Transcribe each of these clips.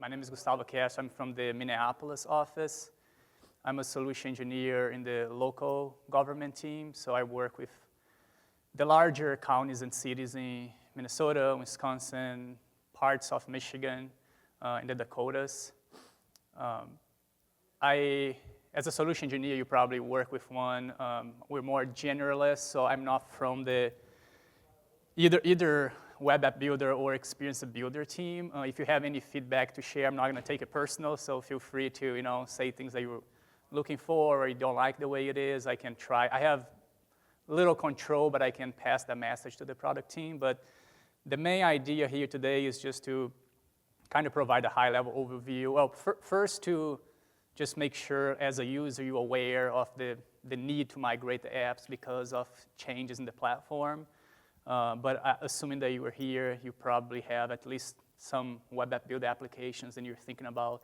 My name is Gustavo Castro. I'm from the Minneapolis office. I'm a solution engineer in the local government team, so I work with the larger counties and cities in Minnesota, Wisconsin, parts of Michigan, in the Dakotas. As a solution engineer, you probably work with one. We're more generalists, so I'm not from the either Web AppBuilder or Experience Builder team. If you have any feedback to share, I'm not gonna take it personal, so feel free to say things that you're looking for or you don't like the way it is. I can try. I have little control, but I can pass that message to the product team. But the main idea here today is just to kind of provide a high-level overview. Well, first to just make sure as a user you're aware of the need to migrate the apps because of changes in the platform. But assuming that you were here, you probably have at least some Web AppBuilder applications and you're thinking about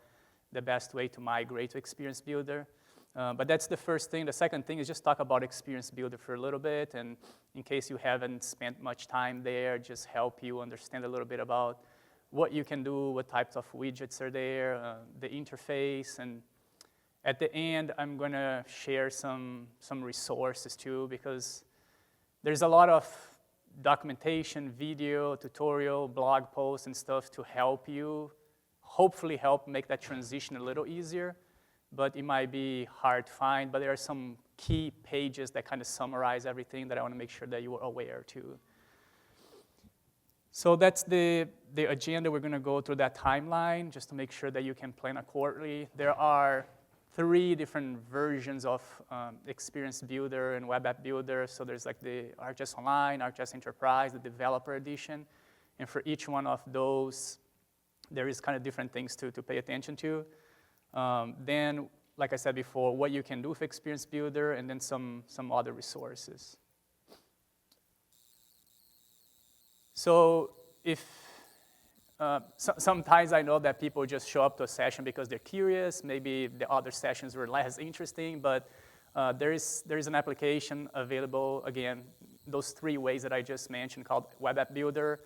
the best way to migrate to Experience Builder. But that's the first thing. The second thing is just talk about Experience Builder for a little bit, and in case you haven't spent much time there, just help you understand a little bit about what you can do, what types of widgets are there, the interface, and at the end, I'm gonna share some resources too, because there's a lot of documentation, video, tutorial, blog posts, and stuff to help you, hopefully help make that transition a little easier, but it might be hard to find, but there are some key pages that kind of summarize everything that I want to make sure that you are aware too. So that's the agenda. We're going to go through that timeline just to make sure that you can plan accordingly. There are 3 different versions of Experience Builder and Web App Builder. So there's like the ArcGIS Online, ArcGIS Enterprise, the Developer Edition. And for each one of those, there is kind of different things to pay attention to. Then, like I said before, what you can do with Experience Builder, and then some other resources. So sometimes I know that people just show up to a session because they're curious. Maybe the other sessions were less interesting, but there is an application available, again, those 3 ways that I just mentioned called Web App Builder.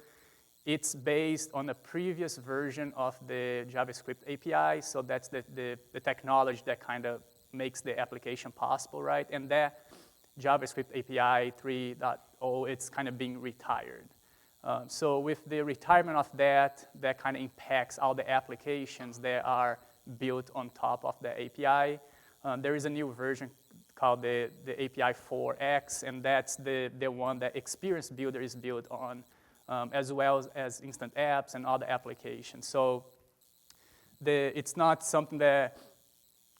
It's based on a previous version of the JavaScript API, so that's the technology that kind of makes the application possible, right? And that JavaScript API 3.0, it's kind of being retired. So with the retirement of that kind of impacts all the applications that are built on top of the API. There is a new version called the API 4X, and that's the one that Experience Builder is built on, as well as instant apps and other applications. So it's not something that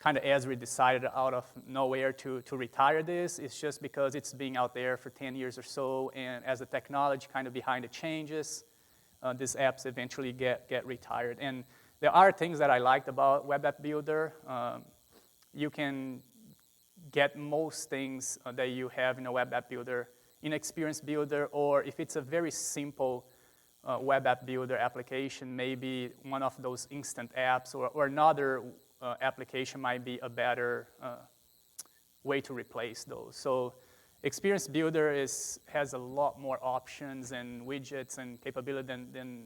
kind of Esri decided out of nowhere to retire this. It's just because it's been out there for 10 years or so, and as the technology kind of behind the changes, these apps eventually get retired. And there are things that I liked about Web App Builder. You can get most things that you have in a Web App Builder in Experience Builder, or if it's a very simple Web App Builder application, maybe one of those instant apps or another application might be a better way to replace those. So Experience Builder has a lot more options and widgets and capability than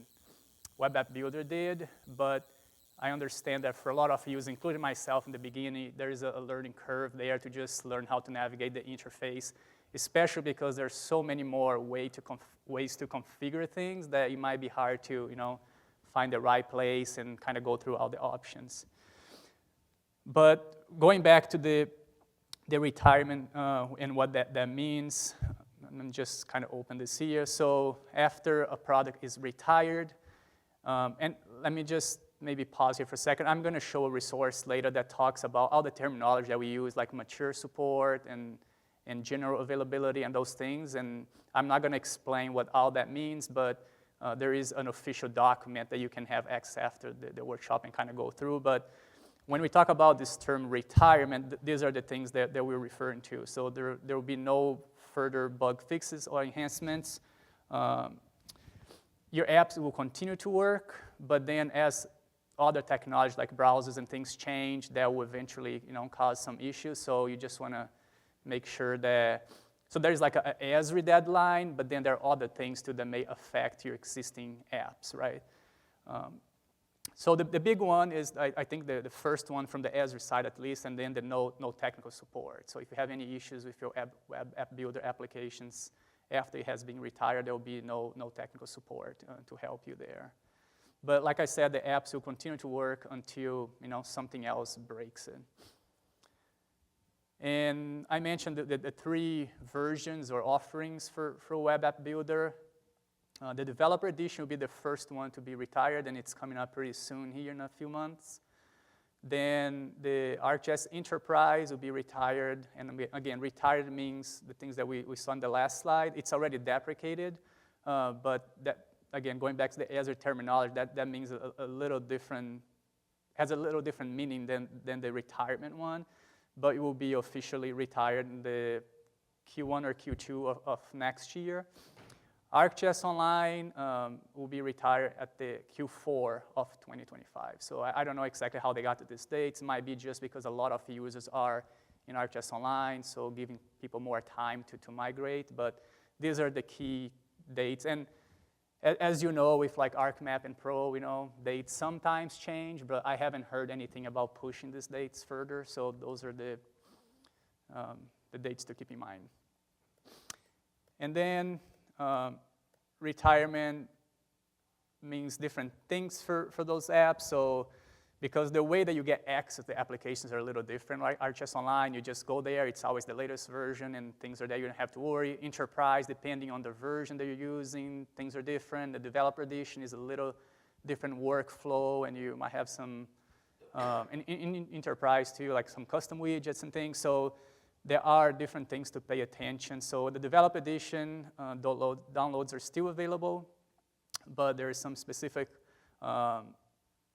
Web App Builder did, but I understand that for a lot of users, including myself in the beginning, there is a learning curve there to just learn how to navigate the interface, especially because there's so many more ways to configure things that it might be hard to find the right place and kind of go through all the options. But going back to the retirement and what that means, I'm just kind of open this here. So after a product is retired, and let me just maybe pause here for a second. I'm going to show a resource later that talks about all the terminology that we use, like mature support and general availability and those things. And I'm not going to explain what all that means, but there is an official document that you can have access after the workshop and kind of go through. But when we talk about this term retirement, these are the things that we're referring to. So there will be no further bug fixes or enhancements. Your apps will continue to work, but then as other technology like browsers and things change, that will eventually cause some issues. So you just want to make sure that, so there's like a Esri deadline, but then there are other things too that may affect your existing apps, right? So the big one is, I think, the first one from the Azure side at least, and then the no technical support. So if you have any issues with your Web AppBuilder applications after it has been retired, there will be no technical support to help you there. But like I said, the apps will continue to work until something else breaks it. And I mentioned the 3 versions or offerings for Web AppBuilder. The Developer Edition will be the first one to be retired, and it's coming up pretty soon here in a few months. Then the ArcGIS Enterprise will be retired, and again, retired means the things that we saw on the last slide. It's already deprecated, but that, again, going back to the Azure terminology, that means a little different, has a little different meaning than the retirement one, but it will be officially retired in the Q1 or Q2 of next year. ArcGIS Online will be retired at the Q4 of 2025. So I don't know exactly how they got to this date. It might be just because a lot of users are in ArcGIS Online, so giving people more time to migrate. But these are the key dates. And as you know, with like ArcMap and Pro, dates sometimes change, but I haven't heard anything about pushing these dates further. So those are the dates to keep in mind. And then retirement means different things for those apps. So because the way that you get access to the applications are a little different, right? ArcGIS Online, you just go there, it's always the latest version, and things are there, you don't have to worry. Enterprise, depending on the version that you're using, things are different. The Developer Edition is a little different workflow, and you might have some, in Enterprise too, like some custom widgets and things. So there are different things to pay attention. So the Developer Edition downloads are still available, but there is some specific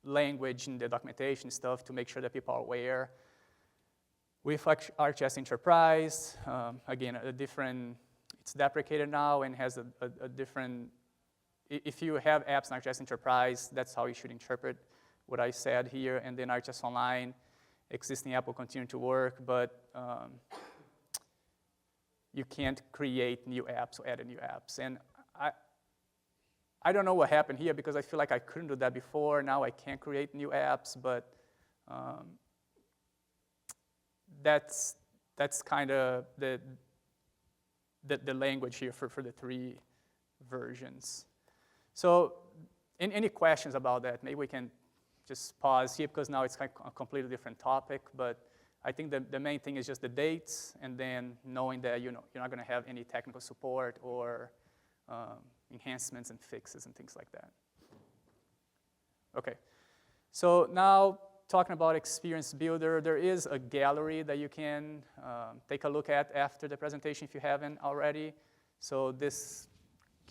language in the documentation stuff to make sure that people are aware. With ArcGIS Enterprise, again, it's deprecated now and has a different, if you have apps in ArcGIS Enterprise, that's how you should interpret what I said here. And then ArcGIS Online, existing app will continue to work, but you can't create new apps or add new apps. And I don't know what happened here because I feel like I couldn't do that before. Now I can't create new apps, but that's kind of the language here for the 3 versions. So any questions about that? Maybe we can just pause here because now it's kind of a completely different topic, but I think the main thing is just the dates and then knowing that you're not going to have any technical support or enhancements and fixes and things like that. Okay, so now talking about Experience Builder, there is a gallery that you can take a look at after the presentation if you haven't already. So this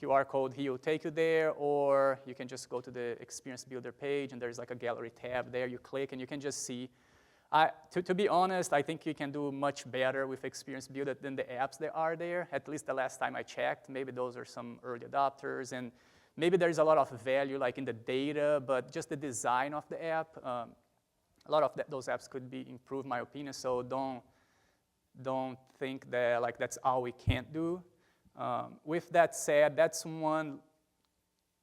QR code here will take you there, or you can just go to the Experience Builder page and there's like a gallery tab there. You click and you can just see. To be honest, I think you can do much better with Experience Builder than the apps that are there, at least the last time I checked. Maybe those are some early adopters, and maybe there's a lot of value like in the data, but just the design of the app, a lot of those apps could be improved, in my opinion, so don't think that like that's all we can't do. With that said, that's one,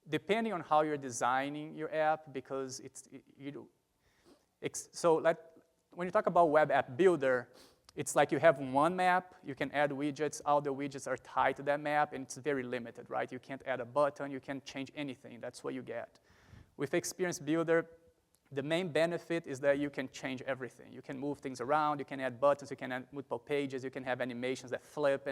depending on how you're designing your app, because when you talk about Web App Builder, it's like you have one map, you can add widgets, all the widgets are tied to that map, and it's very limited, right? You can't add a button, you can't change anything, that's what you get. With Experience Builder, the main benefit is that you can change everything. You can move things around, you can add buttons, you can add multiple pages, you can have animations that flip,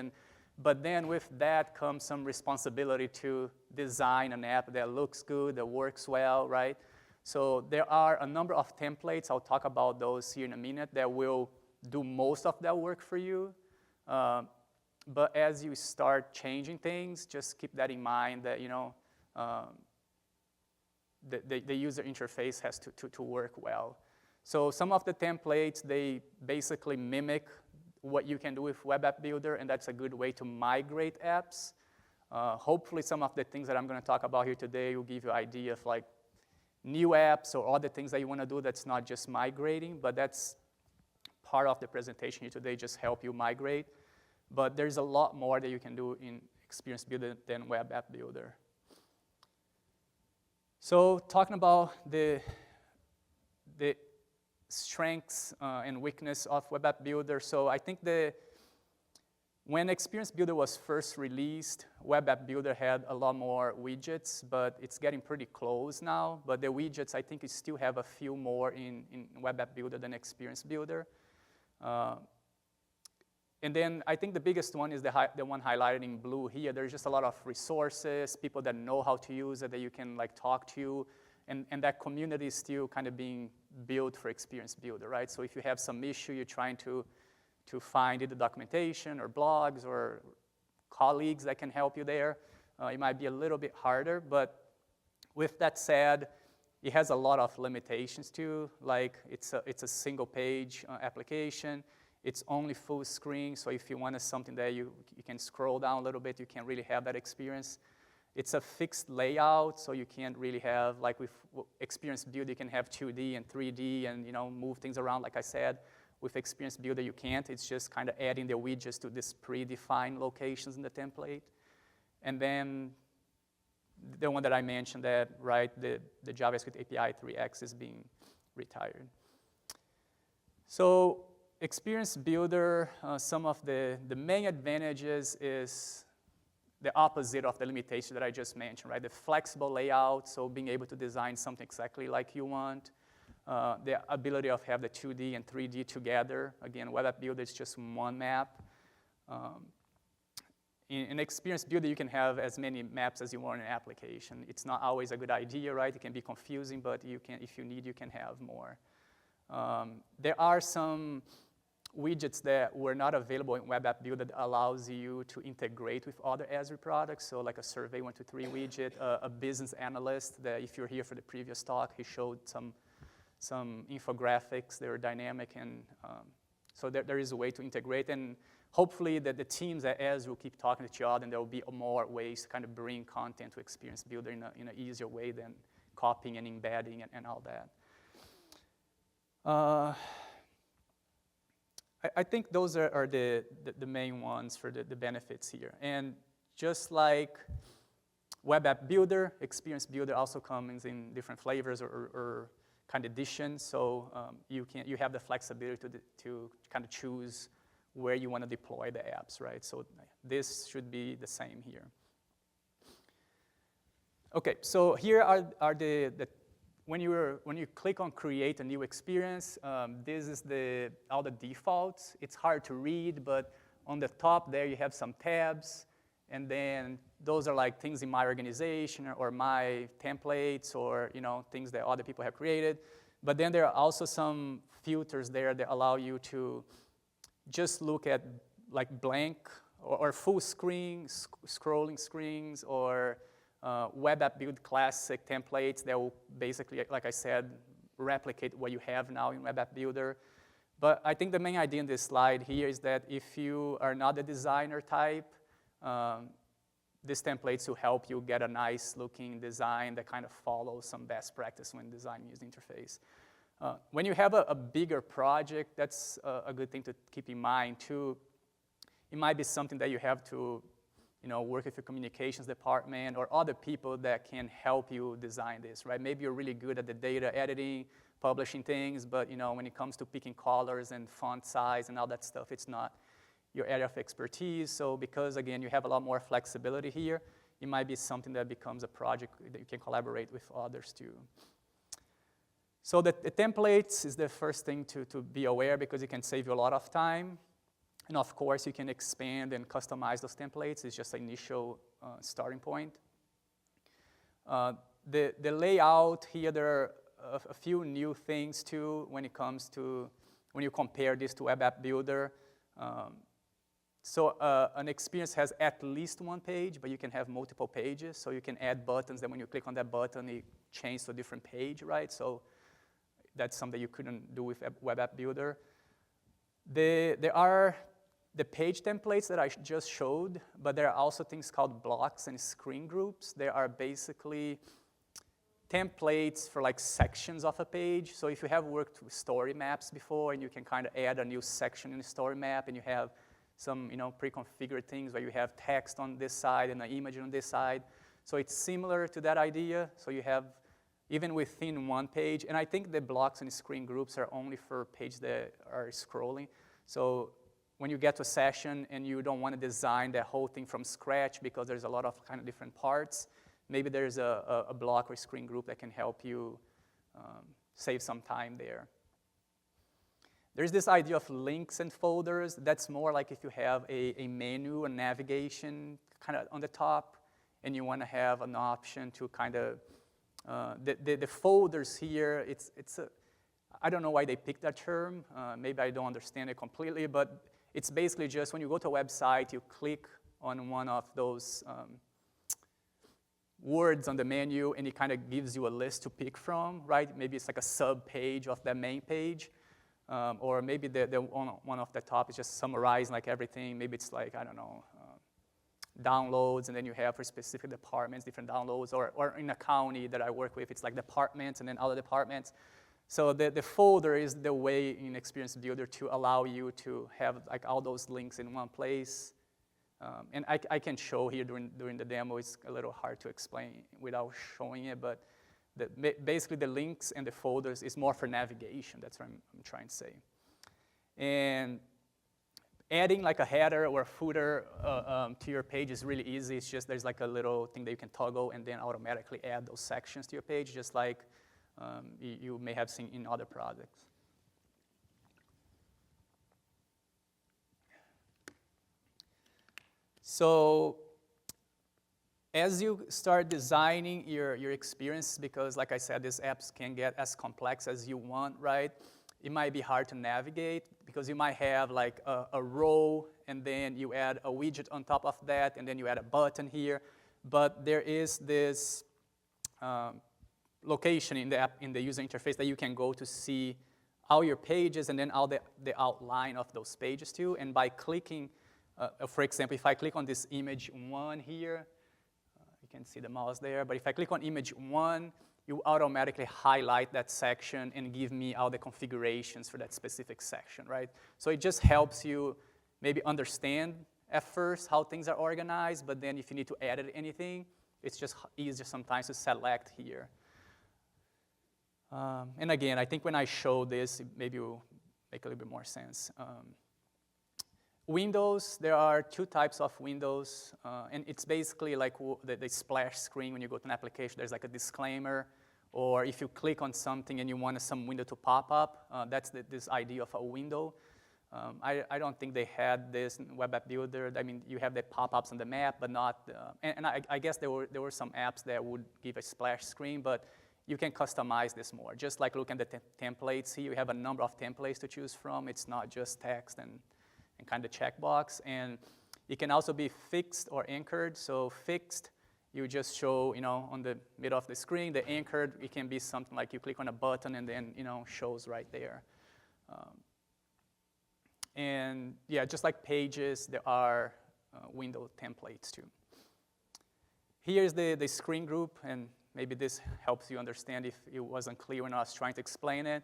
but then with that comes some responsibility to design an app that looks good, that works well, right? So there are a number of templates, I'll talk about those here in a minute, that will do most of that work for you. But as you start changing things, just keep that in mind that, the user interface has to work well. So some of the templates, they basically mimic what you can do with Web App Builder, and that's a good way to migrate apps. Hopefully some of the things that I'm going to talk about here today will give you an idea of like new apps or other things that you want to do that's not just migrating, but that's part of the presentation here today, just help you migrate. But there's a lot more that you can do in Experience Builder than Web App Builder. So talking about the the strengths and weakness of Web App Builder. So I think when Experience Builder was first released, Web App Builder had a lot more widgets, but it's getting pretty close now. But the widgets, I think, you still have a few more in Web App Builder than Experience Builder. And then I think the biggest one is the one highlighted in blue here. There's just a lot of resources, people that know how to use it, that you can like talk to. And that community is still kind of being built for Experience Builder, right? So if you have some issue, you're trying to find either documentation or blogs or colleagues that can help you there, it might be a little bit harder. But with that said, it has a lot of limitations too. Like it's a single page application. It's only full screen, so if you wanted something that you can scroll down a little bit, you can't really have that experience. It's a fixed layout, so you can't really have, like with Experience Builder, you can have 2D and 3D and move things around, like I said. With Experience Builder, you can't. It's just kind of adding the widgets to these predefined locations in the template. And then the one that I mentioned that, right, the JavaScript API 3x is being retired. So Experience Builder, some of the main advantages is the opposite of the limitation that I just mentioned, right? The flexible layout, so being able to design something exactly like you want. The ability of have the 2D and 3D together. Again, Web App Builder is just one map. In Experience Builder, you can have as many maps as you want in an application. It's not always a good idea, right? It can be confusing, but you can, if you need, you can have more. There are some widgets that were not available in Web App Builder that allows you to integrate with other Esri products. So like a Survey 123 widget, a business analyst that if you're here for the previous talk, he showed some infographics. They were dynamic, and so there is a way to integrate. And hopefully that the teams at Esri will keep talking to each other, and there will be more ways to kind of bring content to Experience Builder in an easier way than copying and embedding and all that. I think those are the main ones for the benefits here. And just like Web App Builder, Experience Builder also comes in different flavors or kind of editions. So you have the flexibility to kind of choose where you want to deploy the apps, right? So this should be the same here. Okay, so here are the when you click on create a new experience, this is all the defaults. It's hard to read, but on the top there you have some tabs, and then those are like things in my organization or my templates or things that other people have created. But then there are also some filters there that allow you to just look at like blank or full screen, scrolling screens, or Web App Build Classic templates that will basically, like I said, replicate what you have now in Web App Builder. But I think the main idea in this slide here is that if you are not a designer type, these templates will help you get a nice looking design that kind of follows some best practice when designing user interface. When you have a bigger project, that's a good thing to keep in mind too. It might be something that you have to work with your communications department or other people that can help you design this, right? Maybe you're really good at the data editing, publishing things, but when it comes to picking colors and font size and all that stuff, it's not your area of expertise. So because, again, you have a lot more flexibility here, it might be something that becomes a project that you can collaborate with others too. So the templates is the first thing to be aware, because it can save you a lot of time. And of course, you can expand and customize those templates. It's just an initial starting point. The layout here, there are a few new things too when it comes to, when you compare this to Web App Builder. So an experience has at least one page, but you can have multiple pages. So you can add buttons, then when you click on that button, it changes to a different page, right? So that's something you couldn't do with Web App Builder. There are the page templates that I just showed, but there are also things called blocks and screen groups. They are basically templates for like sections of a page. So if you have worked with story maps before, and you can kind of add a new section in the story map, and you have some pre-configured things where you have text on this side and an image on this side. So it's similar to that idea. So you even within one page. And I think the blocks and screen groups are only for pages that are scrolling. So when you get to a session and you don't want to design that whole thing from scratch because there's a lot of kind of different parts, maybe there's a block or screen group that can help you save some time there. There's this idea of links and folders. That's more like if you have a menu, a navigation kind of on the top, and you want to have an option to kind of, the folders here, I don't know why they picked that term. Maybe I don't understand it completely, but it's basically just when you go to a website, you click on one of those words on the menu, and it kind of gives you a list to pick from, right? Maybe it's like a sub-page of the main page, or maybe the one off the top is just summarizing like everything. Maybe it's like, I don't know, downloads, and then you have for specific departments, different downloads, or in a county that I work with, it's like departments and then other departments. So the folder is the way in Experience Builder to allow you to have like all those links in one place. And I can show here during the demo. It's a little hard to explain without showing it, but basically the links and the folders is more for navigation. That's what I'm trying to say. And adding like a header or a footer to your page is really easy. It's just there's like a little thing that you can toggle and then automatically add those sections to your page, just like you may have seen in other projects. So as you start designing your experience, because like I said, these apps can get as complex as you want, right? It might be hard to navigate because you might have like a row and then you add a widget on top of that and then you add a button here. But there is this location in the app, in the user interface that you can go to see all your pages and then all the outline of those pages too. And by clicking, for example, if I click on this image 1 here, you can see the mouse there, but if I click on image 1, you automatically highlight that section and give me all the configurations for that specific section, right? So it just helps you maybe understand at first how things are organized, but then if you need to edit anything, it's just easier sometimes to select here. And again, I think when I show this, maybe it will make a little bit more sense. Windows, there are 2 types of windows, and it's basically like the splash screen when you go to an application. There's like a disclaimer, or if you click on something and you want some window to pop up, that's this idea of a window. I don't think they had this in Web AppBuilder. I mean, you have the pop-ups on the map, but not, and I guess there were some apps that would give a splash screen, but you can customize this more. Just like look at the templates here, you have a number of templates to choose from. It's not just text and kind of checkbox. And it can also be fixed or anchored. So fixed, you just show, on the middle of the screen. The anchored, it can be something like you click on a button and then, shows right there. And yeah, just like pages, there are window templates too. Here's the screen group, and maybe this helps you understand if it wasn't clear when I was trying to explain it.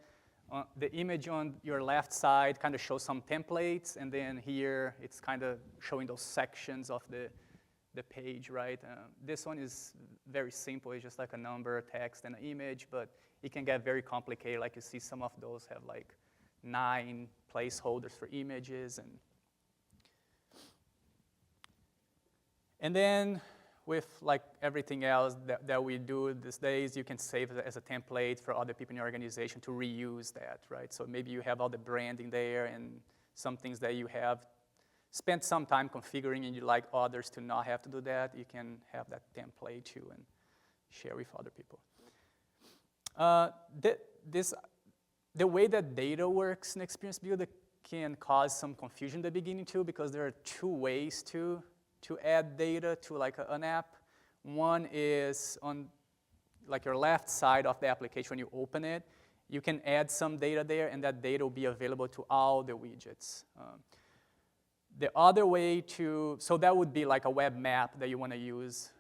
The image on your left side kind of shows some templates, and then here it's kind of showing those sections of the page, right? This one is very simple. It's just like a number, text, and an image, but it can get very complicated. Like you see some of those have like 9 placeholders for images. And then with like everything else that we do these days, you can save it as a template for other people in your organization to reuse that, right? So maybe you have all the branding there and some things that you have spent some time configuring and you'd like others to not have to do that. You can have that template too and share with other people. The way that data works in Experience Builder can cause some confusion in the beginning too, because there are 2 ways to add data to like an app. One is on like your left side of the application when you open it. You can add some data there, and that data will be available to all the widgets. The other way so that would be like a web map that you want to use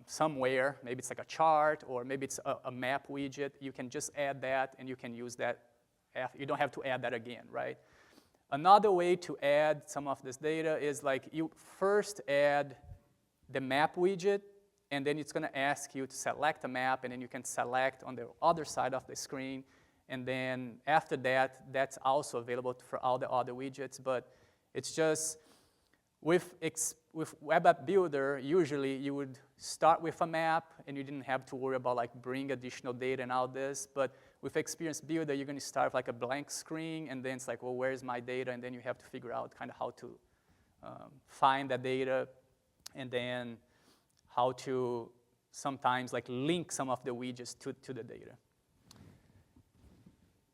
somewhere. Maybe it's like a chart, or maybe it's a map widget. You can just add that, and you can use that. You don't have to add that again, right? Another way to add some of this data is like you first add the map widget, and then it's going to ask you to select a map, and then you can select on the other side of the screen. And then after that, that's also available for all the other widgets. But it's just, with Web AppBuilder, usually you would start with a map, and you didn't have to worry about like bring additional data and all this. But with Experience Builder, you're going to start with like a blank screen, and then it's like, well, where's my data? And then you have to figure out kind of how to find that data, and then how to sometimes like link some of the widgets to the data.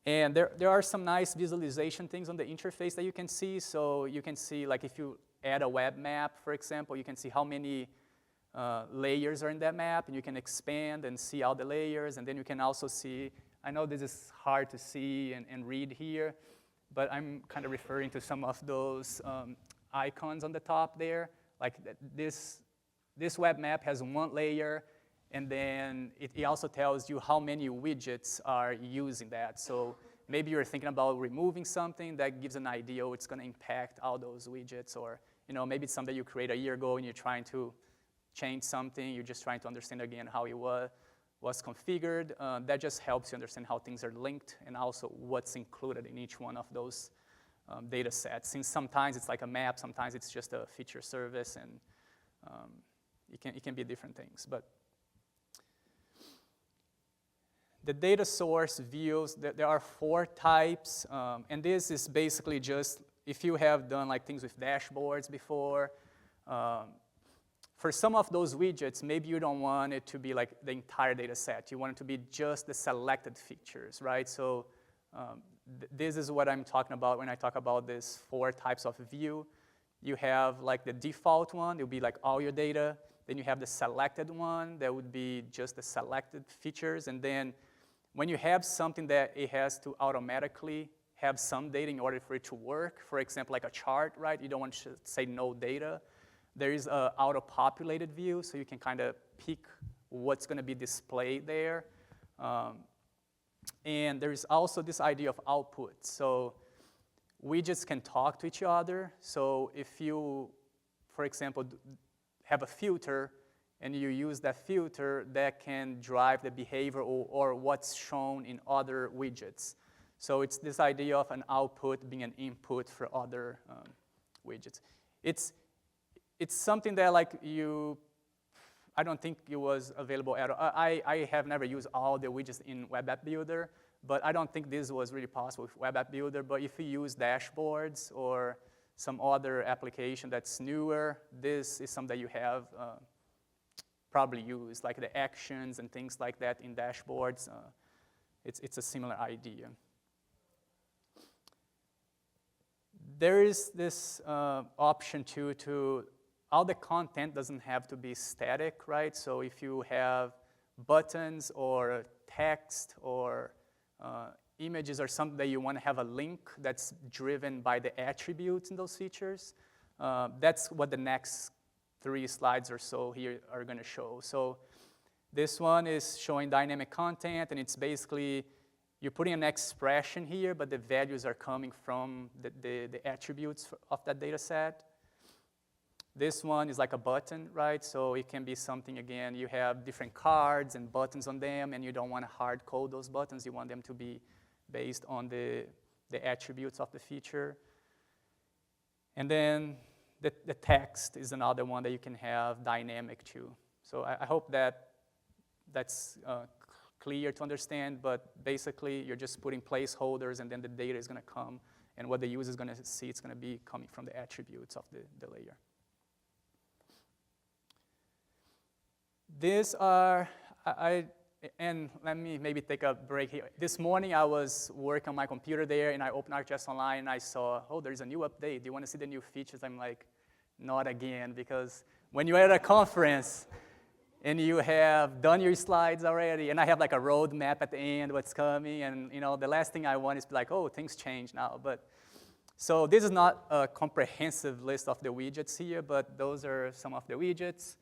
And there are some nice visualization things on the interface that you can see. So you can see, like, if you add a web map, for example, you can see how many layers are in that map, and you can expand and see all the layers. And then you can also see, I know this is hard to see and read here, but I'm kind of referring to some of those icons on the top there. Like this web map has one layer, and then it also tells you how many widgets are using that. So maybe you're thinking about removing something, that gives an idea it's going to impact all those widgets. Or maybe it's something you created a year ago and you're trying to change something. You're just trying to understand again how it was configured. That just helps you understand how things are linked, and also what's included in each one of those data sets. Since sometimes it's like a map, sometimes it's just a feature service, and it can be different things. But the data source views, there are 4 types, and this is basically just, if you have done like things with dashboards before, for some of those widgets, maybe you don't want it to be like the entire data set. You want it to be just the selected features, right? So this is what I'm talking about when I talk about these 4 types of view. You have like the default one, it will be like all your data. Then you have the selected one, that would be just the selected features. And then when you have something that it has to automatically have some data in order for it to work, for example, like a chart, right? You don't want to say no data. There is an auto-populated view, so you can kind of pick what's going to be displayed there. And there's also this idea of output. So widgets can talk to each other. So if you, for example, have a filter, and you use that filter, that can drive the behavior or what's shown in other widgets. So it's this idea of an output being an input for other widgets. It's something that like I don't think it was available at all. I have never used all the widgets in Web AppBuilder, but I don't think this was really possible with Web AppBuilder. But if you use dashboards or some other application that's newer, this is something that you have probably used, like the actions and things like that in dashboards. It's a similar idea. There is this option to all the content doesn't have to be static, right? So if you have buttons or text or images or something that you want to have a link that's driven by the attributes in those features, that's what the next 3 slides or so here are going to show. So this one is showing dynamic content, and it's basically you're putting an expression here, but the values are coming from the attributes of that data set. This one is like a button, right? So it can be something, again, you have different cards and buttons on them, and you don't want to hard code those buttons. You want them to be based on the attributes of the feature. And then the text is another one that you can have dynamic too. So I hope that's clear to understand, but basically you're just putting placeholders, and then the data is going to come, and what the user is going to see, it's going to be coming from the attributes of the layer. These are, and let me maybe take a break here. This morning I was working on my computer there, and I opened ArcGIS Online, and I saw, oh, there's a new update. Do you want to see the new features? I'm like, not again, because when you're at a conference and you have done your slides already, and I have like a roadmap at the end, what's coming, and the last thing I want is like, oh, things change now. But so this is not a comprehensive list of the widgets here, but those are some of the widgets.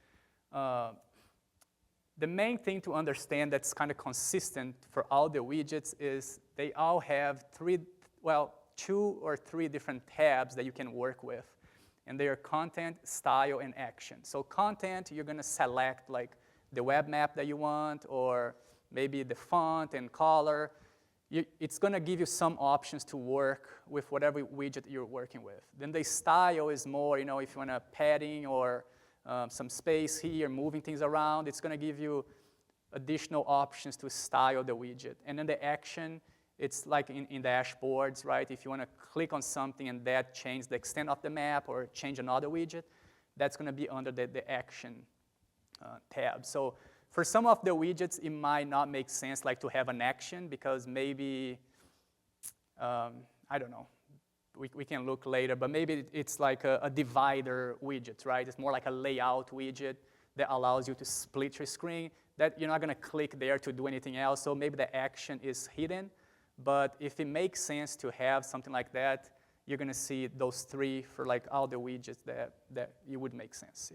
The main thing to understand that's kind of consistent for all the widgets is they all have 2 or 3 different tabs that you can work with. And they are content, style, and action. So content, you're going to select like the web map that you want, or maybe the font and color. It's going to give you some options to work with whatever widget you're working with. Then the style is more, if you want a padding or some space here, moving things around, it's going to give you additional options to style the widget. And then the action, it's like in dashboards, right? If you want to click on something and that change the extent of the map or change another widget, that's going to be under the action tab. So for some of the widgets, it might not make sense like to have an action because maybe, I don't know, we can look later, but maybe it's like a divider widget, right? It's more like a layout widget that allows you to split your screen, that you're not going to click there to do anything else, so maybe the action is hidden. But if it makes sense to have something like that, you're going to see those three for like all the widgets that it would make sense.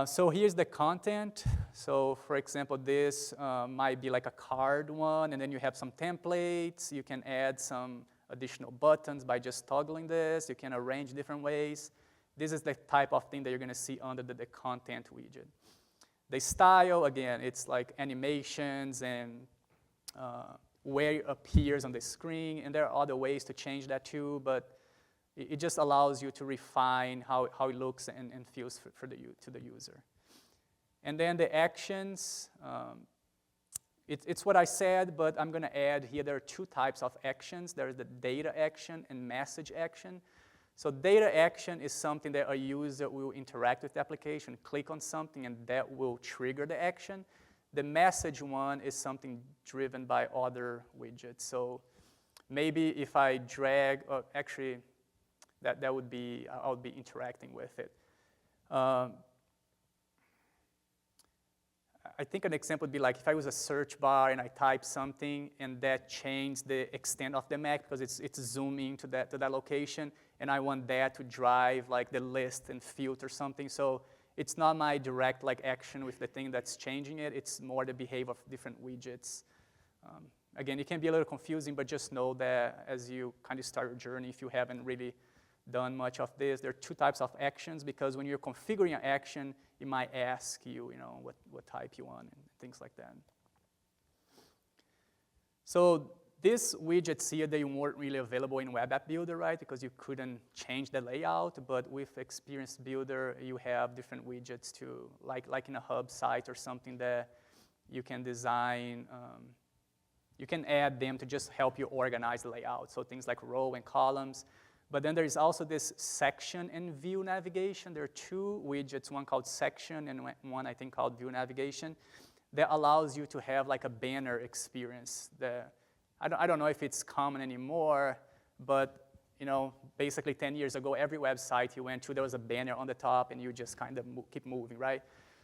So here's the content. So for example, this might be like a card one, and then you have some templates. You can add some additional buttons by just toggling this. You can arrange different ways. This is the type of thing that you're going to see under the content widget. The style, again, it's like animations and where it appears on the screen, and there are other ways to change that too, but it just allows you to refine how it looks and feels to the user. And then the actions, it's what I said, but I'm going to add here, there are two types of actions. There's the data action and message action. So data action is something that a user will interact with the application, click on something, and that will trigger the action. The message one is something driven by other widgets. So maybe if I drag, or actually, that would be, I would be interacting with it. I think an example would be like if I use a search bar and I type something and that changed the extent of the map because it's zooming to that location, and I want that to drive like the list and filter something. So it's not my direct like action with the thing that's changing it. It's more the behavior of different widgets. Again, it can be a little confusing, but just know that as you kind of start your journey, if you haven't really done much of this, there are two types of actions, because when you're configuring an action, it might ask you, what type you want and things like that. So these widgets here, they weren't really available in Web App Builder, right? Because you couldn't change the layout, but with Experience Builder, you have different widgets to, like in a hub site or something that you can design. You can add them to just help you organize the layout. So things like row and columns. But then there is also this section and view navigation. There are two widgets, one called section and one I think called view navigation, that allows you to have like a banner experience. I don't know if it's common anymore, but basically 10 years ago, every website you went to, there was a banner on the top and you just kind of keep moving, right?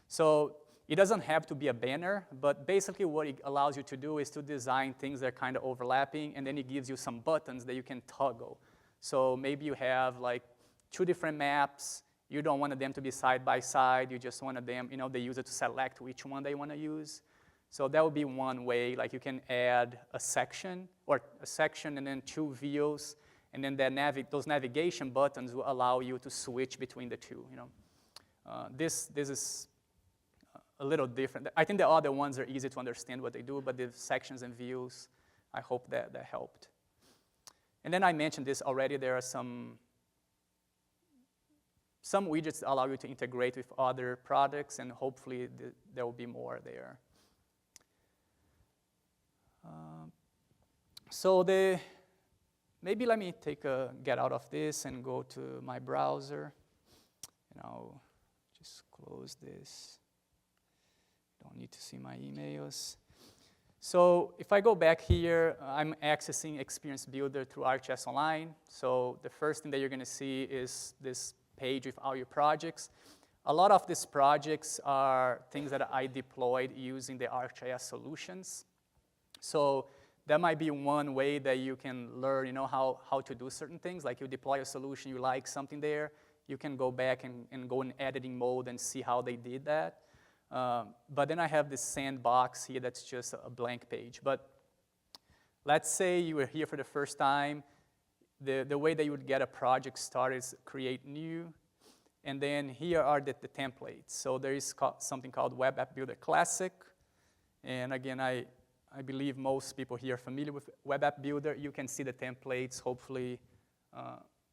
So it doesn't have to be a banner, but basically what it allows you to do is to design things that are kind of overlapping, and then it gives you some buttons that you can toggle. So maybe you have like two different maps. You don't want them to be side by side. You just want them, the user to select which one they want to use. So that would be one way. Like you can add a section and then two views, and then those navigation buttons will allow you to switch between the two. This is a little different. I think the other ones are easy to understand what they do, but the sections and views, I hope that helped. And then I mentioned this already. There are some widgets that allow you to integrate with other products, and hopefully there will be more there. Maybe let me get out of this and go to my browser, and I'll just close this. Don't need to see my emails. So if I go back here, I'm accessing Experience Builder through ArcGIS Online. So the first thing that you're going to see is this page with all your projects. A lot of these projects are things that I deployed using the ArcGIS solutions. So that might be one way that you can learn, how to do certain things. Like you deploy a solution, you like something there, you can go back and go in editing mode and see how they did that. But then I have this sandbox here that's just a blank page. But let's say you were here for the first time. The way that you would get a project started is create new, And then here are the templates. So there is something called Web AppBuilder Classic. And again, I believe most people here are familiar with Web AppBuilder. You can see the templates hopefully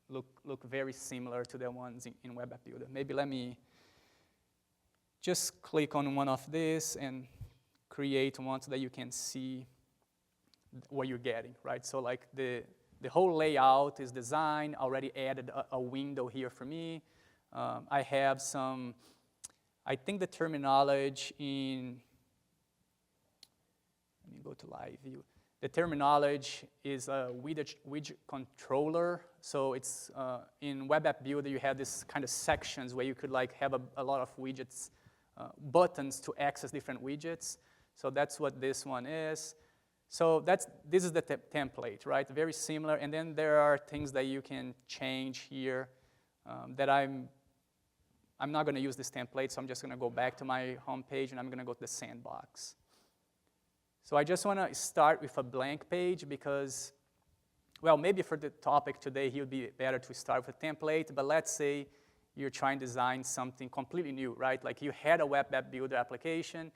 look very similar to the ones in Web AppBuilder. Maybe let me just click on one of these and create one so that you can see what you're getting, right? So like the whole layout is designed, already added a window here for me. I have some, I think the terminology in, let me go to live view. The terminology is a widget controller. So it's in Web AppBuilder, you have this kind of sections where you could like have a lot of widgets, buttons to access different widgets. So that's what this one is. So this is the template, right? Very similar. And then there are things that you can change here that I'm not going to use this template, so I'm just going to go back to my home page and I'm going to go to the sandbox. So I just want to start with a blank page because, well, maybe for the topic today, it would be better to start with a template, but let's say you're trying to design something completely new, right? Like you had a Web AppBuilder application,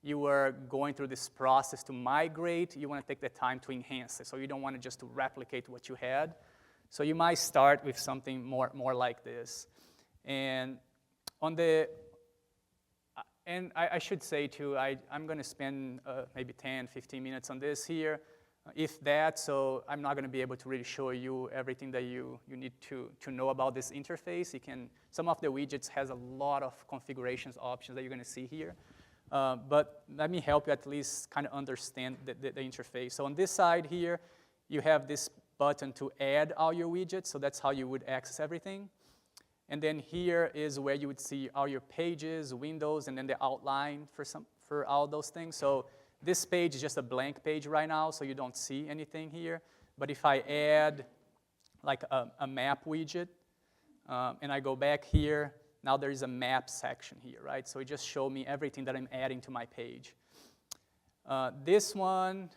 you were going through this process to migrate, you want to take the time to enhance it, so you don't want to just to replicate what you had. So you might start with something more like this. And on the, and I should say too, I'm going to spend maybe 10, 15 minutes on this here, if that, so I'm not going to be able to really show you everything that you need to know about this interface. You can, some of the widgets has a lot of configurations options that you're going to see here. But let me help you at least kind of understand the interface. So on this side here, you have this button to add all your widgets, so that's how you would access everything. And then here is where you would see all your pages, windows, and then the outline for all those things. So this page is just a blank page right now, so you don't see anything here. But if I add like a map widget, and I go back here, now there is a map section here, right? So it just showed me everything that I'm adding to my page. This one,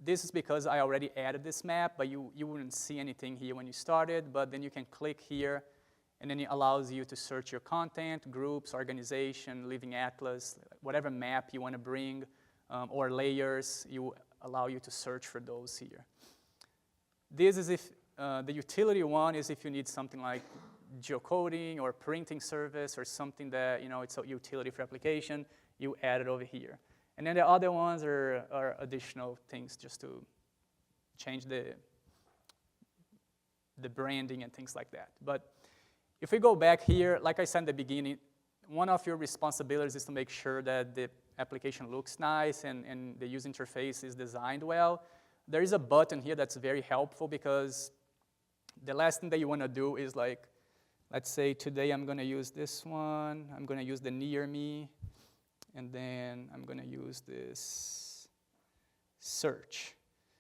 this is because I already added this map, but you wouldn't see anything here when you started, but then you can click here, and then it allows you to search your content, groups, organization, living atlas, whatever map you want to bring, or layers, allow you to search for those here. This is if, the utility one is if you need something like geocoding or printing service or something that, it's a utility for application, you add it over here. And then the other ones are additional things just to change the branding and things like that. But if we go back here, like I said in the beginning, one of your responsibilities is to make sure that the application looks nice and the user interface is designed well. There is a button here that's very helpful because the last thing that you want to do is like, let's say today I'm going to use this one. I'm going to use the near me. And then I'm going to use this search.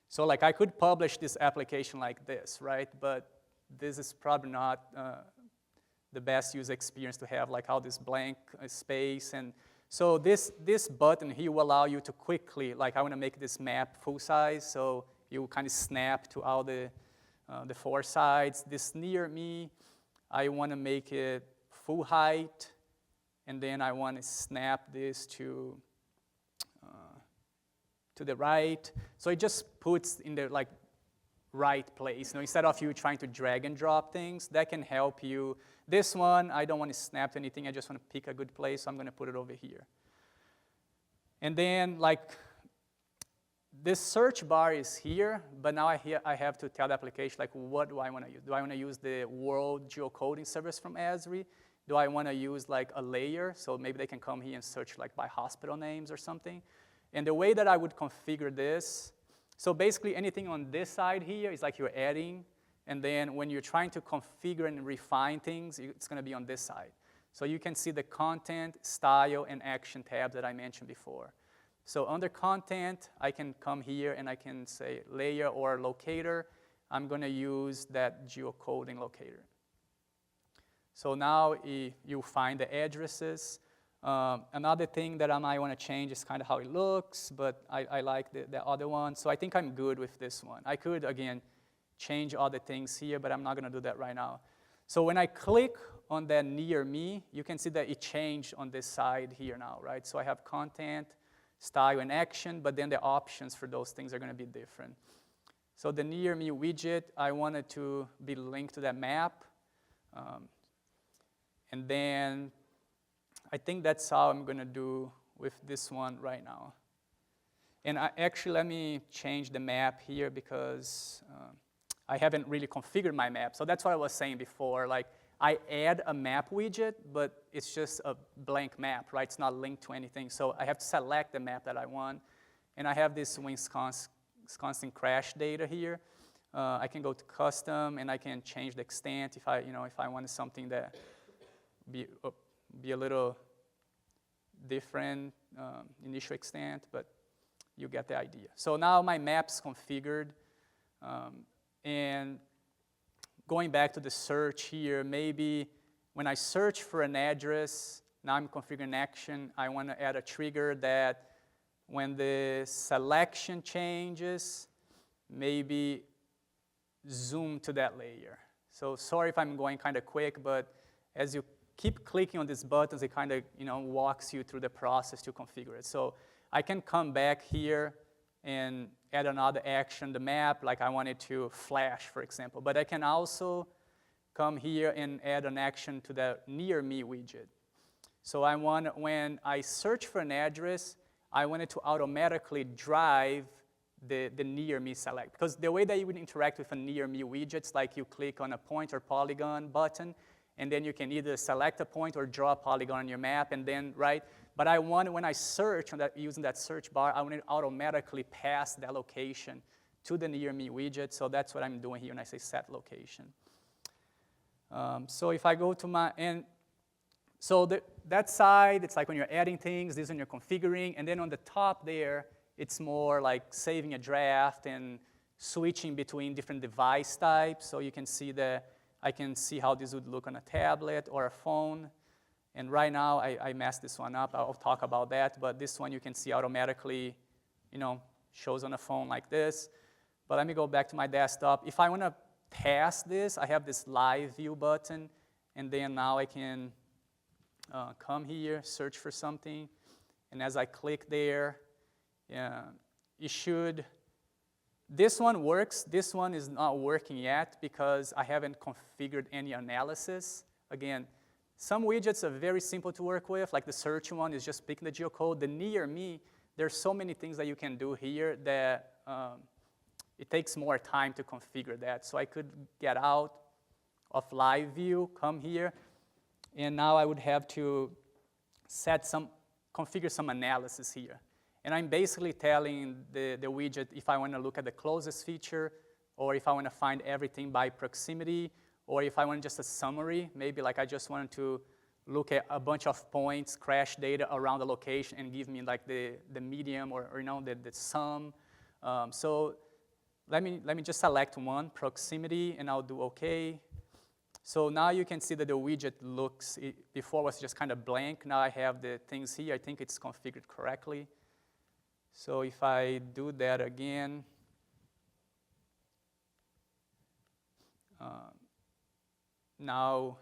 So like I could publish this application like this, right? But this is probably not the best user experience to have, like all this blank space. And so this button here will allow you to quickly, like I want to make this map full size, so you kind of snap to all the 4 sides. This near me, I want to make it full height, and then I want to snap this to the right. So it just puts in the like right place. Instead of you trying to drag and drop things, that can help you. This one, I don't want to snap to anything. I just want to pick a good place, so I'm going to put it over here. And then like this search bar is here, but now I have to tell the application, like, what do I want to use? Do I want to use the world geocoding service from Esri? Do I want to use like a layer? So maybe they can come here and search like by hospital names or something. And the way that I would configure this, so basically anything on this side here is like you're adding, and then when you're trying to configure and refine things, it's going to be on this side. So you can see the content, style, and action tabs that I mentioned before. So under content, I can come here and I can say layer or locator. I'm going to use that geocoding locator. So now you find the addresses. Another thing that I might want to change is kind of how it looks, but I like the other one. So I think I'm good with this one. I could, again, change other things here, but I'm not going to do that right now. So when I click on that near me, you can see that it changed on this side here now, right? So I have content, style, and action, but then the options for those things are going to be different. So the near me widget, I wanted to be linked to that map. And then I think that's how I'm going to do with this one right now. And actually, let me change the map here because I haven't really configured my map. So that's what I was saying before. Like, I add a map widget, but it's just a blank map, right? It's not linked to anything. So I have to select the map that I want. And I have this Wisconsin crash data here. I can go to custom, and I can change the extent if I wanted something that be a little different initial extent, but you get the idea. So now my map's configured, and going back to the search here, maybe when I search for an address, now I'm configuring action, I want to add a trigger that when the selection changes, maybe zoom to that layer. So sorry if I'm going kind of quick, but as you keep clicking on these buttons, it kind of walks you through the process to configure it. So I can come back here and add another action, the map, like I want it to flash, for example. But I can also come here and add an action to the near me widget. So I want, when I search for an address, I want it to automatically drive the near me select. Because the way that you would interact with a near me widget is like you click on a point or polygon button, and then you can either select a point or draw a polygon on your map, and then, right? But I want, when I search on that, using that search bar, I want it to automatically pass that location to the near me widget. So that's what I'm doing here when I say set location. So if I go to my, and so that side, it's like when you're adding things, this is when you're configuring, and then on the top there, it's more like saving a draft and switching between different device types. So you can see that I can see how this would look on a tablet or a phone. And right now, I messed this one up. I'll talk about that. But this one you can see automatically, shows on a phone like this. But let me go back to my desktop. If I want to test this, I have this live view button. And then now I can come here, search for something. And as I click there, it should. This one works. This one is not working yet because I haven't configured any analysis. Again, some widgets are very simple to work with, like the search one is just picking the geocode. The near me, there's so many things that you can do here that it takes more time to configure that. So I could get out of live view, come here, and now I would have to configure some analysis here. And I'm basically telling the widget if I want to look at the closest feature, or if I want to find everything by proximity, or if I want just a summary, maybe like I just wanted to look at a bunch of points, crash data around the location, and give me like the medium or the sum. So let me just select one, proximity, and I'll do OK. So now you can see that the widget looks, before was just kind of blank. Now I have the things here. I think it's configured correctly. So if I do that again, now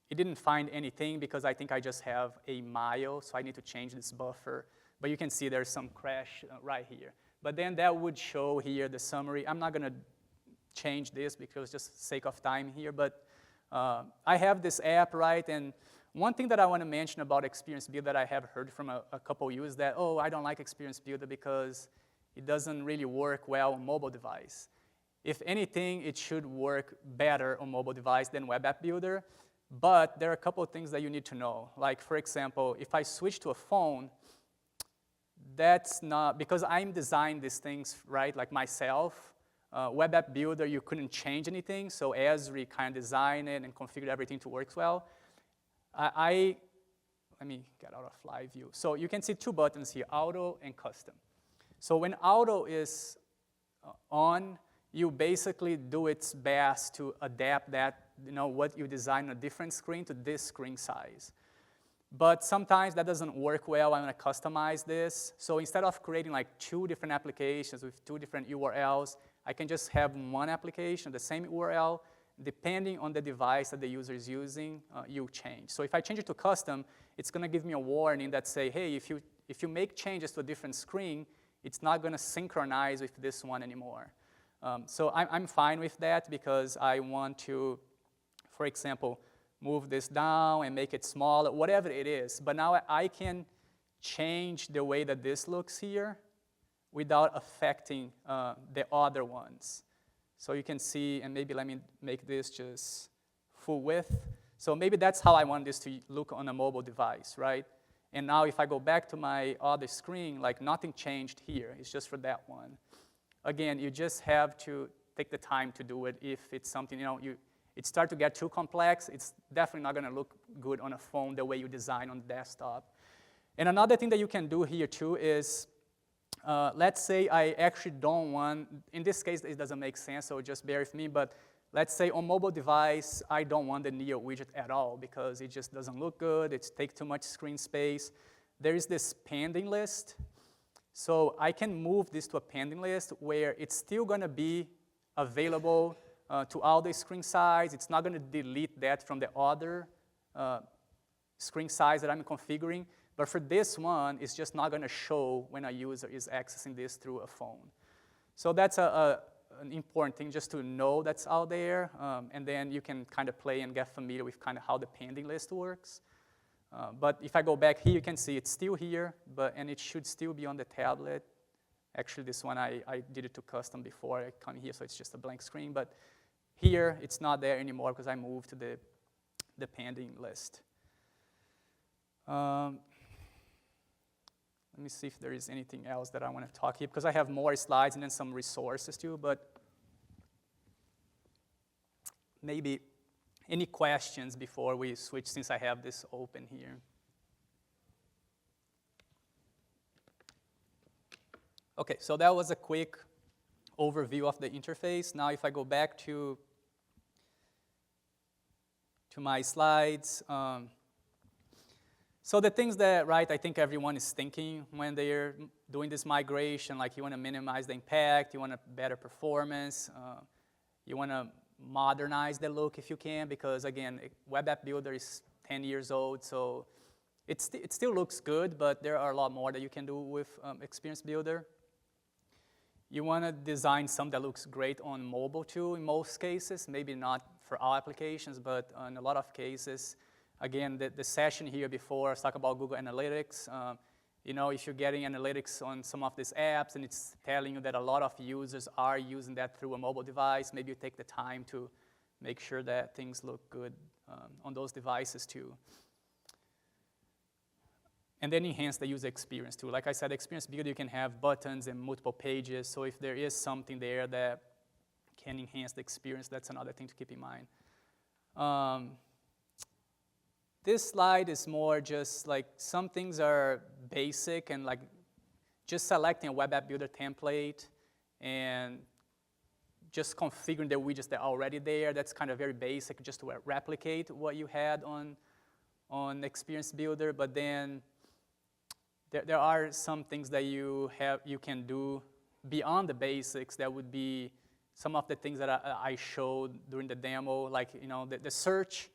it didn't find anything because I think I just have a mile, so I need to change this buffer. But you can see there's some crash right here. But then that would show here the summary. I'm not going to change this because just sake of time here, but I have this app, right? And one thing that I want to mention about Experience Builder that I have heard from a couple of you is that, oh, I don't like Experience Builder because it doesn't really work well on mobile device. If anything, it should work better on mobile device than Web App Builder, but there are a couple of things that you need to know. Like, for example, if I switch to a phone, that's not, because I'm designing these things, right, like myself. Web App Builder, you couldn't change anything, so Esri kind of designed it and configured everything to work well. Let me get out of live view. So you can see two buttons here, auto and custom. So when auto is on, you basically do its best to adapt that, what you design on a different screen to this screen size. But sometimes that doesn't work well. I want to customize this. So instead of creating like two different applications with two different URLs, I can just have one application, the same URL, depending on the device that the user is using, you change. So if I change it to custom, it's going to give me a warning that say, hey, if you make changes to a different screen, it's not going to synchronize with this one anymore. So I'm fine with that because I want to, for example, move this down and make it smaller, whatever it is. But now I can change the way that this looks here without affecting the other ones. So you can see, and maybe let me make this just full width. So maybe that's how I want this to look on a mobile device, right? And now if I go back to my other screen, like nothing changed here. It's just for that one. Again, you just have to take the time to do it. If it's something, it starts to get too complex, it's definitely not going to look good on a phone the way you design on the desktop. And another thing that you can do here too is, let's say I actually don't want, in this case it doesn't make sense, so just bear with me, but let's say on mobile device, I don't want the Neo widget at all because it just doesn't look good, it takes too much screen space. There is this pending list. So I can move this to a pending list where it's still going to be available to all the screen size. It's not going to delete that from the other screen size that I'm configuring. But for this one, it's just not going to show when a user is accessing this through a phone. So that's an important thing just to know that's out there. And then you can kind of play and get familiar with kind of how the pending list works. But if I go back here, you can see it's still here, and it should still be on the tablet. Actually, this one, I did it to custom before I come here, so it's just a blank screen. But here, it's not there anymore because I moved to the pending list. Let me see if there is anything else that I want to talk here, because I have more slides and then some resources too, but maybe any questions before we switch, since I have this open here? Okay, so that was a quick overview of the interface. Now if I go back to my slides, so the things that, right, I think everyone is thinking when they're doing this migration, like you want to minimize the impact, you want a better performance, you want to modernize the look if you can, because again, Web AppBuilder is 10 years old, so it still looks good, but there are a lot more that you can do with Experience Builder. You want to design something that looks great on mobile too in most cases, maybe not for all applications, but in a lot of cases. Again, the session here before, I was talking about Google Analytics. If you're getting analytics on some of these apps and it's telling you that a lot of users are using that through a mobile device, maybe you take the time to make sure that things look good on those devices too. And then enhance the user experience too. Like I said, Experience Builder, you can have buttons and multiple pages, so if there is something there that can enhance the experience, that's another thing to keep in mind. This slide is more just like some things are basic and like just selecting a Web AppBuilder template and just configuring the widgets that are already there. That's kind of very basic, just to replicate what you had on Experience Builder. But then there are some things that you can do beyond the basics. That would be some of the things that I showed during the demo, like the search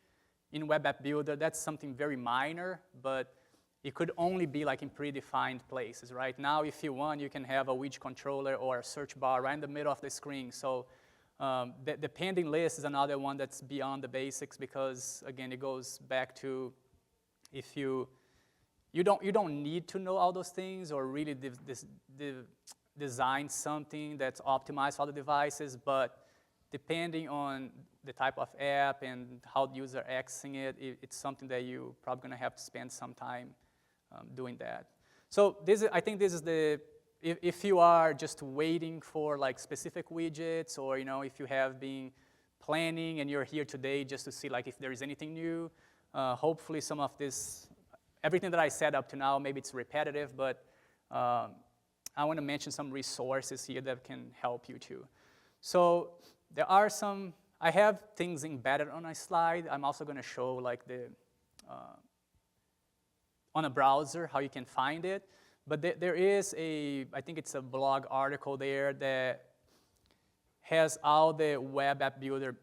in Web AppBuilder. That's something very minor, but it could only be like in predefined places, right? Now, if you want, you can have a widget controller or a search bar right in the middle of the screen. So the pending list is another one that's beyond the basics because, again, it goes back to if you don't need to know all those things or really design something that's optimized for all the devices, but depending on the type of app and how the user accessing it, it's something that you're probably going to have to spend some time doing that. So I think this is if you are just waiting for like specific widgets, or if you have been planning and you're here today just to see like if there is anything new, hopefully some of this, everything that I said up to now, maybe it's repetitive, but I want to mention some resources here that can help you too. So there are I have things embedded on my slide. I'm also going to show like on a browser how you can find it. But there is I think it's a blog article there that has all the Web AppBuilder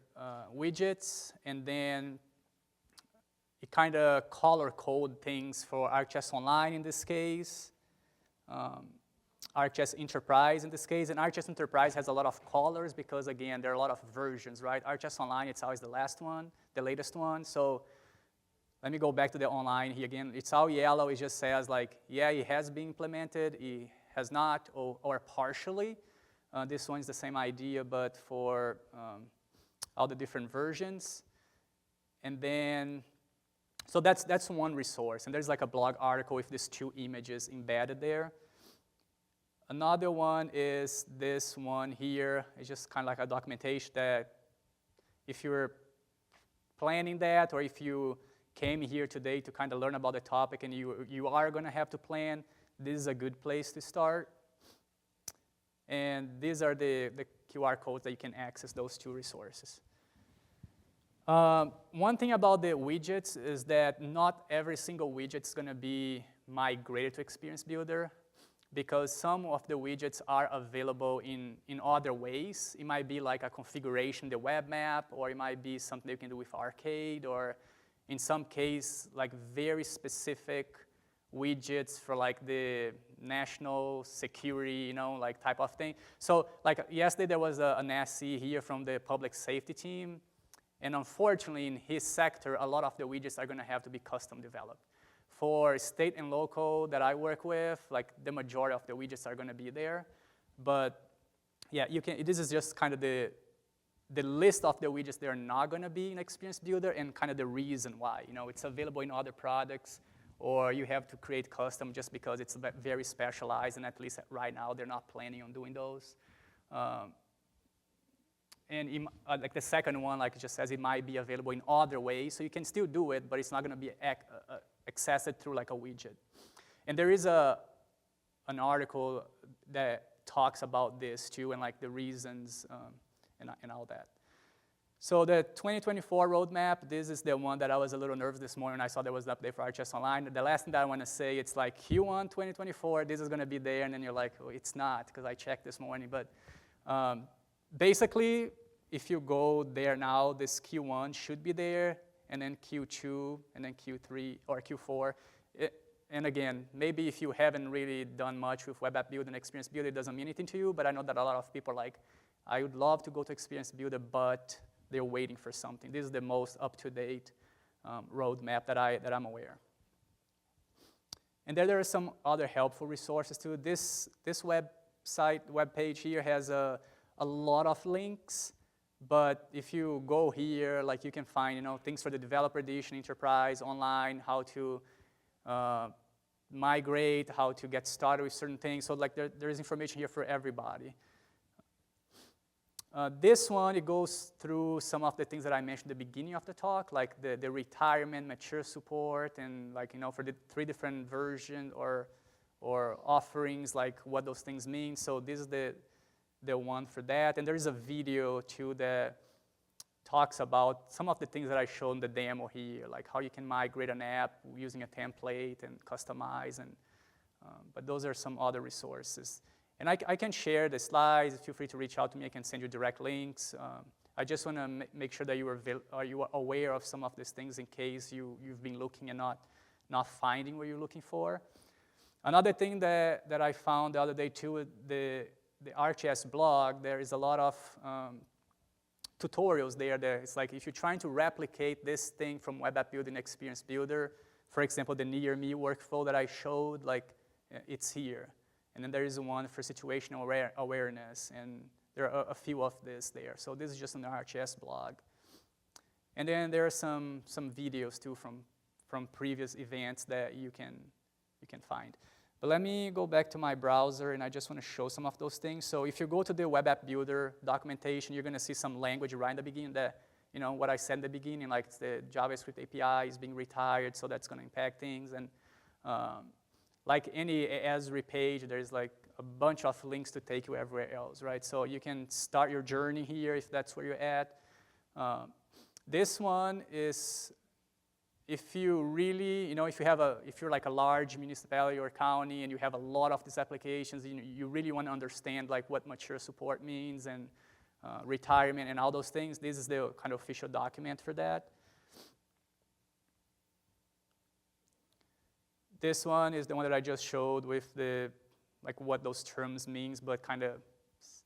widgets, and then it kind of color code things for ArcGIS Online in this case, ArcGIS Enterprise in this case, and ArcGIS Enterprise has a lot of colors because, again, there are a lot of versions, right? ArcGIS Online, it's always the last one, the latest one. So let me go back to the online here again. It's all yellow. It just says, like, yeah, it has been implemented, it has not, or partially. This one's the same idea, but for all the different versions. And then, so that's one resource. And there's like a blog article with these 2 images embedded there. Another one is this one here. It's just kind of like a documentation that if you're planning that, or if you came here today to kind of learn about the topic and you are going to have to plan, this is a good place to start. And these are the QR codes that you can access those 2 resources. One thing about the widgets is that not every single widget is going to be migrated to Experience Builder, because some of the widgets are available in other ways. It might be like a configuration, the web map, or it might be something you can do with Arcade, or in some case, like very specific widgets for like the national security, like type of thing. So like yesterday there was an SC here from the public safety team, and unfortunately in his sector, a lot of the widgets are gonna have to be custom developed. For state and local that I work with, like the majority of the widgets are gonna be there. But yeah, this is just kind of the list of the widgets that are not gonna be in Experience Builder and kind of the reason why. It's available in other products, or you have to create custom just because it's very specialized, and at least right now they're not planning on doing those. And like the second one, like it just says it might be available in other ways, so you can still do it, but it's not gonna be accessed through like a widget. And there is an article that talks about this too, and like the reasons and all that. So the 2024 roadmap, this is the one that I was a little nervous this morning when I saw there was an update for ArcGIS Online. The last thing that I want to say, it's like Q1 2024, this is going to be there, and then you're like, oh, it's not, because I checked this morning. But basically, if you go there now, this Q1 should be there, and then Q2, and then Q3, or Q4. And again, maybe if you haven't really done much with Web App Builder and Experience Builder, it doesn't mean anything to you, but I know that a lot of people are like, I would love to go to Experience Builder, but they're waiting for something. This is the most up-to-date roadmap that I'm aware. And there are some other helpful resources too. This website, web page here has a lot of links, but if you go here, like you can find things for the developer edition, enterprise, online, how to migrate, how to get started with certain things. So like there is information here for everybody. This one, it goes through some of the things that I mentioned at the beginning of the talk, like the retirement, mature support, and like, for the 3 different versions or offerings, like what those things mean. So this is the one for that. And there is a video too that talks about some of the things that I showed in the demo here, like how you can migrate an app using a template and customize. But those are some other resources. And I can share the slides. Feel free to reach out to me. I can send you direct links. I just want to make sure that you are aware of some of these things in case you've been looking and not finding what you're looking for. Another thing that I found the other day too, the ArcGIS blog, there is a lot of tutorials there. It's like if you're trying to replicate this thing from Web App Builder and Experience Builder, for example, the near me workflow that I showed, like it's here. And then there is one for situational awareness, and there are a few of this there. So this is just on the ArcGIS blog. And then there are some videos too from previous events that you can find. But let me go back to my browser, and I just want to show some of those things. So if you go to the Web App Builder documentation, you're going to see some language right in the beginning that, what I said in the beginning, like the JavaScript API is being retired, so that's going to impact things. And like any Esri page, there's like a bunch of links to take you everywhere else, right? So you can start your journey here if that's where you're at. This one is, if you really, if you're like a large municipality or county and you have a lot of these applications, you really want to understand like what mature support means and retirement, and all those things. This is the kind of official document for that. This one is the one that I just showed with the, like what those terms means, but kind of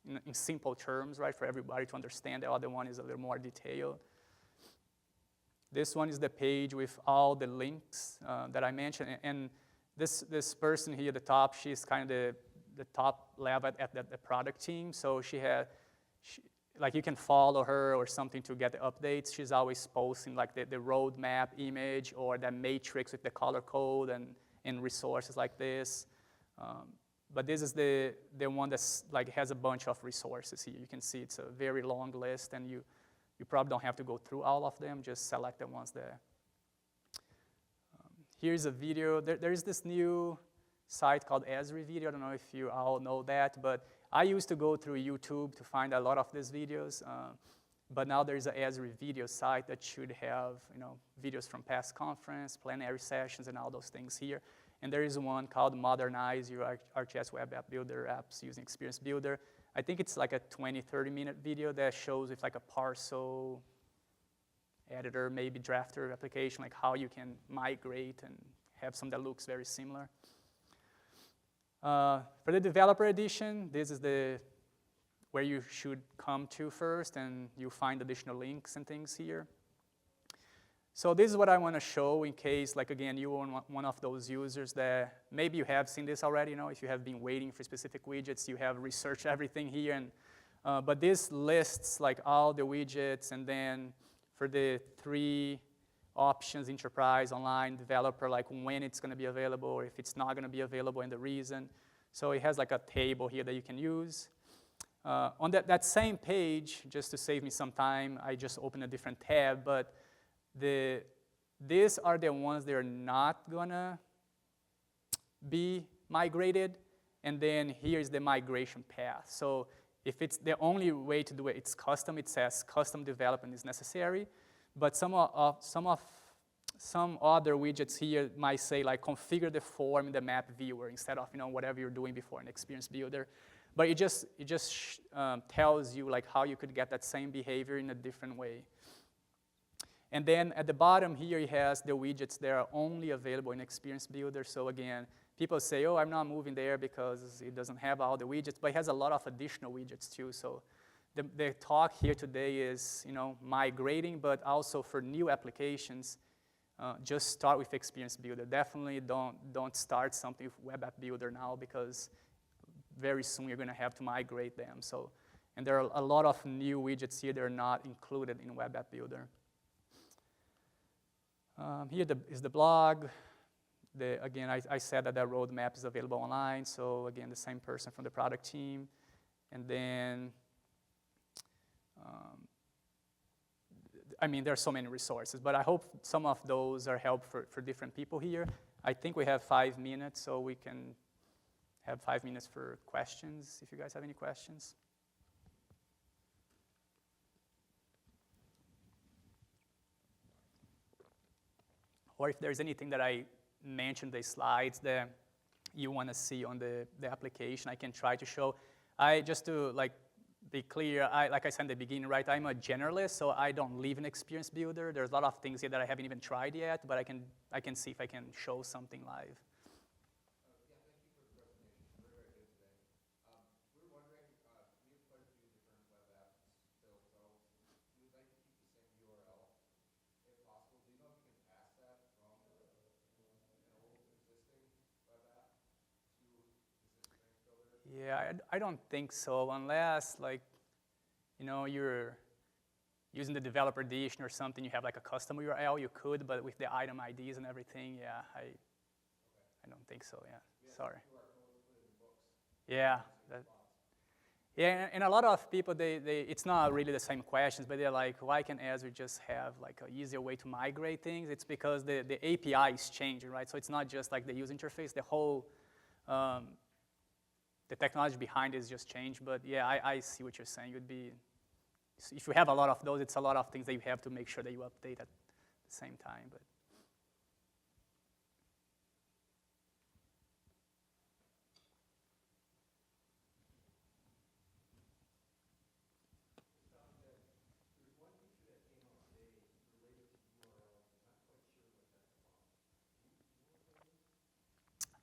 in simple terms, right, for everybody to understand. The other one is a little more detailed. This one is the page with all the links that I mentioned, and this person here at the top, she's kind of the top level at the product team, so like you can follow her or something to get the updates. She's always posting like the roadmap image or the matrix with the color code and resources like this. But this is the one that's like has a bunch of resources here. You can see it's a very long list, and you probably don't have to go through all of them. Just select the ones there. Here's a video. There is this new site called Esri Video. I don't know if you all know that, but I used to go through YouTube to find a lot of these videos. But now there's an Esri Video site that should have videos from past conference, plenary sessions, and all those things here. And there is one called Modernize Your ArcGIS Web AppBuilder apps using Experience Builder. I think it's like a 20, 30-minute video that shows with like a parcel editor, maybe drafter application, like how you can migrate and have something that looks very similar. For the developer edition, this is where you should come to first, and you find additional links and things here. So this is what I want to show in case, like again, you are one of those users that maybe you have seen this already. If you have been waiting for specific widgets, you have researched everything here. And but this lists like all the widgets, and then for the 3 options, enterprise, online, developer, like when it's going to be available, or if it's not going to be available, and the reason. So it has like a table here that you can use. On that same page, just to save me some time, I just opened a different tab, but these are the ones that are not gonna be migrated, and then here's the migration path. So if it's the only way to do it, it's custom. It says custom development is necessary, but some other widgets here might say like configure the form in the map viewer instead of whatever you're doing before in Experience Builder. But it just tells you like how you could get that same behavior in a different way. And then at the bottom here, it has the widgets that are only available in Experience Builder. So again, people say, oh, I'm not moving there because it doesn't have all the widgets, but it has a lot of additional widgets too. So the talk here today is migrating, but also for new applications, just start with Experience Builder. Definitely don't start something with Web App Builder now, because very soon you're going to have to migrate them. So, and there are a lot of new widgets here that are not included in Web App Builder. Here is the blog. Again, I said that roadmap is available online. So again, the same person from the product team. And then, I mean, there are so many resources, but I hope some of those are helpful for different people here. I think we have 5 minutes, so we can have 5 minutes for questions, if you guys have any questions. Or if there's anything that I mentioned in the slides that you want to see on the application, I can try to show. Just to be clear, like I said in the beginning, right, I'm a generalist, so I don't live in Experience Builder. There's a lot of things here that I haven't even tried yet, but I can see if I can show something live. Yeah, I don't think so, unless you're using the developer edition or something, you have like a custom URL, you could, but with the item IDs and everything, yeah, I don't think so, yeah, sorry. Yeah, yeah, and a lot of people, it's not really the same questions, but they're like, why can't Esri just have like an easier way to migrate things? It's because the API is changing, right? So it's not just like the user interface, the whole, the technology behind it is just changed, but yeah, I see what you're saying. If you have a lot of those, it's a lot of things that you have to make sure that you update at the same time. But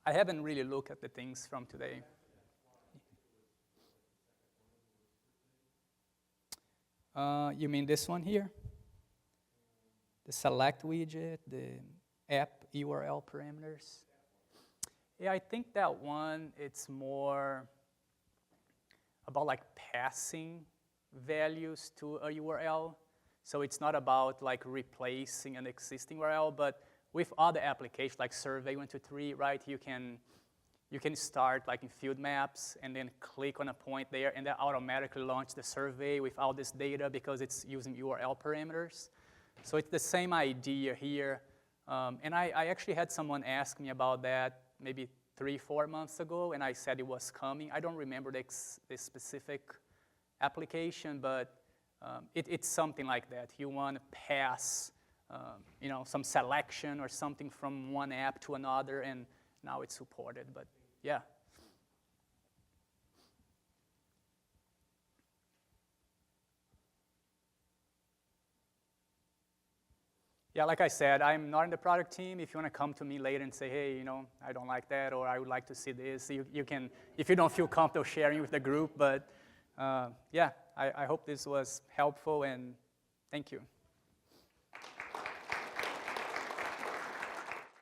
I haven't really looked at the things from today. You mean this one here? The select widget, the app URL parameters? Yeah, I think that one, it's more about like passing values to a URL. So it's not about like replacing an existing URL, but with other applications like Survey 123, right? You can start like in field maps and then click on a point there and that automatically launch the survey with all this data because it's using URL parameters. So it's the same idea here. And I actually had someone ask me about that maybe 3-4 months ago, and I said it was coming. I don't remember the specific application, but it's something like that. You want to pass some selection or something from one app to another, and now it's supported, but yeah. Yeah, like I said, I'm not in the product team. If you want to come to me later and say, hey, I don't like that, or I would like to see this, you can, if you don't feel comfortable sharing with the group. But yeah, I hope this was helpful, and thank you.